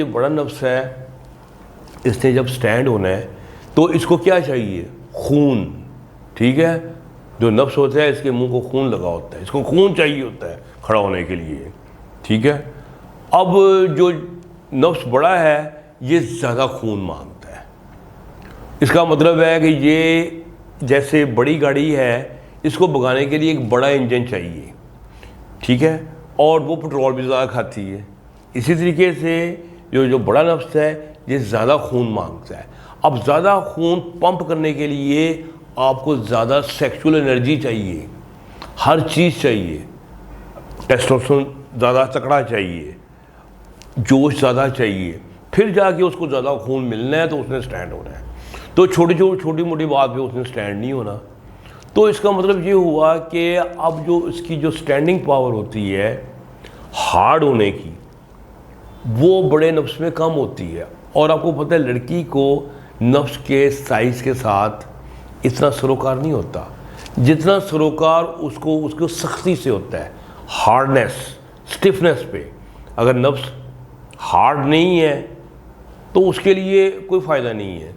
ये बड़ा नफ्स है, इसने जब स्टैंड होना है तो इसको क्या चाहिए? खून। ठीक है, जो नफ्स होता है इसके मुंह को खून लगा होता है, इसको खून चाहिए होता है खड़ा होने के लिए। ठीक है, अब जो नफ्स बड़ा है ये ज़्यादा खून मांगता है। इसका मतलब है कि ये जैसे बड़ी गाड़ी है, इसको भगाने के लिए एक बड़ा इंजन चाहिए। ठीक है, और वो पेट्रोल भी ज़्यादा खाती है। इसी तरीके से जो बड़ा नफ्स है ये ज़्यादा खून मांगता है। अब ज़्यादा खून पंप करने के लिए आपको ज़्यादा सेक्सुअल एनर्जी चाहिए, हर चीज़ चाहिए। टेस्टोस्टेरोन ज़्यादा तकड़ा चाहिए, जोश ज़्यादा चाहिए, फिर जाके उसको ज़्यादा खून मिलना है तो उसने स्टैंड होना है। तो छोटी मोटी बात पे उसने स्टैंड नहीं होना। तो इसका मतलब ये हुआ कि अब जो इसकी जो स्टैंडिंग पावर होती है हार्ड होने की, वो बड़े नफ्स में कम होती है। और आपको पता है लड़की को नफ्स के साइज़ के साथ इतना सरोकार नहीं होता जितना सरोकार उसको उसको सख्ती से होता है, हार्डनेस, स्टिफनेस पे। अगर नफ्स हार्ड नहीं है तो उसके लिए कोई फ़ायदा नहीं है।